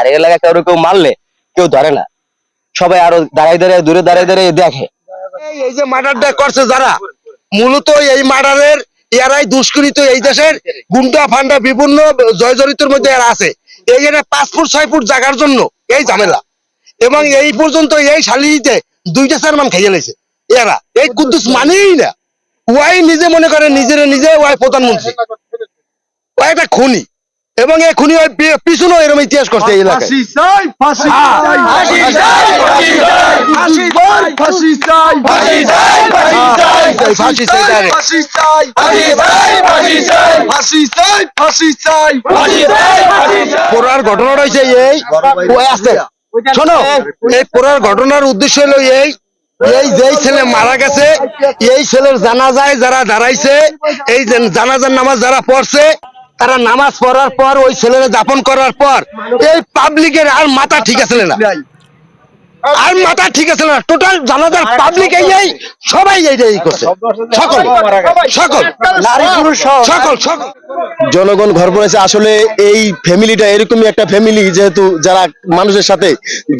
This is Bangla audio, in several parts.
আর এলাকায় কেউ মারলে কেউ ধরে না, সবাই আরো দাঁড়ায় দাঁড়ায় দূরে দাঁড়ায় দাঁড়িয়ে দেখে। এই যে মার্ডারটা করছে যারা, মূলত এই মার্ডারের এরাই দুষ্কৃত, এই দেশের গুন্ডা ফান্ডা বিভিন্ন জর্জরিতের মধ্যে এরা আছে। এই যে 5 ফুট 6 ফুট জায়গার জন্য এই ঝামেলা, এবং এই পর্যন্ত এই শালিতে 2টা চেয়ারম্যান খাইয়ে নিয়েছে এরা। এই কুদ্দুস মানেই না, ওয়াই নিজে মনে করে নিজে ওয়াই প্রধানমন্ত্রী, ওয়াই একটা খুনি, এবং এই খুনি ওই পিছনেও এরকম ইতিহাস করছে এই এলাকায়। পোড়ার ঘটনাটা হয়েছে এই আছে, শোনো, এই পোড়ার ঘটনার উদ্দেশ্য হলো এই যেই ছেলে মারা গেছে, এই ছেলের জানাজায় যারা দাঁড়াইছে, এই জানাজার নামাজ যারা পড়ছে, তারা নামাজ পড়ার পর ওই ছেলেরা দাফন করার পর এই পাবলিকের আর মাথা ঠিক আছে না, আর মাথা ঠিক আছে না, টোটাল জানাজার পাবলিক এই সবাই এই করছে, সকল সকল নারী পুরুষ সকল সকল জনগণ ঘর পড়েছে। আসলে এই ফ্যামিলিটা এরকমই একটা ফ্যামিলি, যেহেতু যারা মানুষের সাথে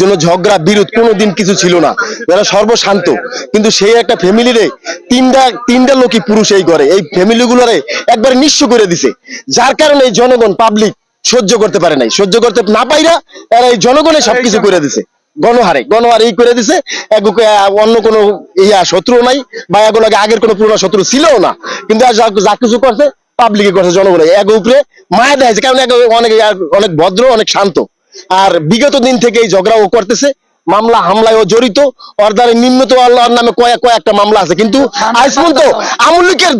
কোনো ঝগড়া বিরোধ কোনোদিন কিছু ছিল না, যারা সর্বশান্ত, কিন্তু সেই একটা ফ্যামিলিরে তিনটা লোকই পুরুষ এই ঘরে, এই ফ্যামিলিগুলোরে একবারে নিঃস্ব করে দিছে, যার কারণে এই জনগণ পাবলিক সহ্য করতে পারে নাই, সহ্য করতে না পাইরা এরা এই জনগণে সবকিছু করে দিছে, গণহারে এই করে দিছে। অন্য কোনো শত্রু নাই, বা এগুলোকে আগের কোনো পুরোনো শত্রু ছিল না, কিন্তু যা কিছু করছে পাবলিকে করছে, জনগণে এক উপরে মায়া দেয়, কারণ অনেক ভদ্র, অনেক শান্ত। আর বিগত দিন থেকে এই ঝগড়া ও করতেছে, মামলা হামলায় ও জড়িত, ওর দ্বারা নিম্নত আল্লাহর নামে কয়েকটা মামলা আছে, কিন্তু আজ পর্যন্ত আওয়ামী লীগের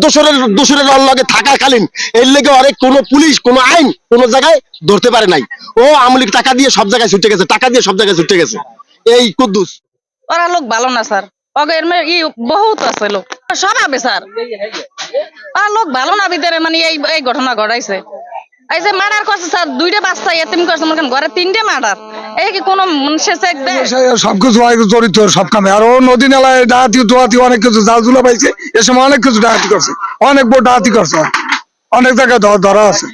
দোষরের আল্লাহকে থাকাকালীন এর লেগে অনেক কোনো পুলিশ কোনো আইন কোনো জায়গায় ধরতে পারে নাই। ও আওয়ামী লীগ টাকা দিয়ে সব জায়গায় ছুটে গেছে, এই কুদ্দুস। ওরা লোক ভালো না স্যার, বহুত আছে লোক স্বভাবে স্যার, ওরা লোক ভালো না ভিতরে, মানে এই ঘটনা ঘটাইছে। এই যে মার্ডার করছে স্যার, 2টা বাচ্চা এতিম করছে, মনে করেন ঘরে 3টে মার্ডার, এই কি কোনো সবকিছু জড়িত সব কামে। আর ও নদী নালায় ডাকাতি দোয়াতি অনেক কিছু জালজুলা পাইছে, এ সময় অনেক কিছু ডাকাতি করছে, অনেক বড় ডাকাতি করছে, অনেক জায়গায় ধরা আছে।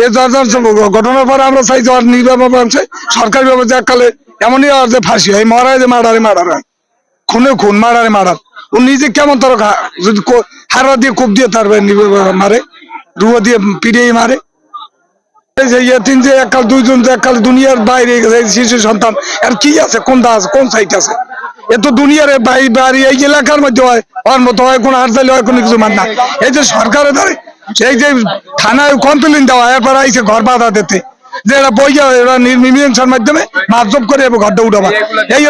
এই ঘটনার পরে আমরা চাই সরকারি ভাবে যে কালে এমনই যে ফাঁসি হয়, মরায় যে মার্ডারে হয়, খুন মার্ডারে ও নিজে কেমন তোর যদি হারা দিয়ে কোপ দিয়ে তার মারে, রুয়া দিয়ে পিড়িয়ে মারে। যে এককাল 2জন এককাল দুনিয়ার বাইরে শিশু সন্তান, আর কি আছে, কোনটা আছে, কোন সাইট আছে, এ তো দুনিয়ার বাড়ি এই এলাকার মধ্যে হয়, ওর মতো হয় কোনো হারতালি হয়, কোনো কিছু মান না। এই যে সরকারের দ্বারা এই যে থানায় কমপ্লেন দেওয়া, এরপর আইসে ঘর বাধা দিতে, যে এরা বইয়া এরা নির্মীমাংসার মাধ্যমে মাপজব করে ঘরটা উঠাবা, এই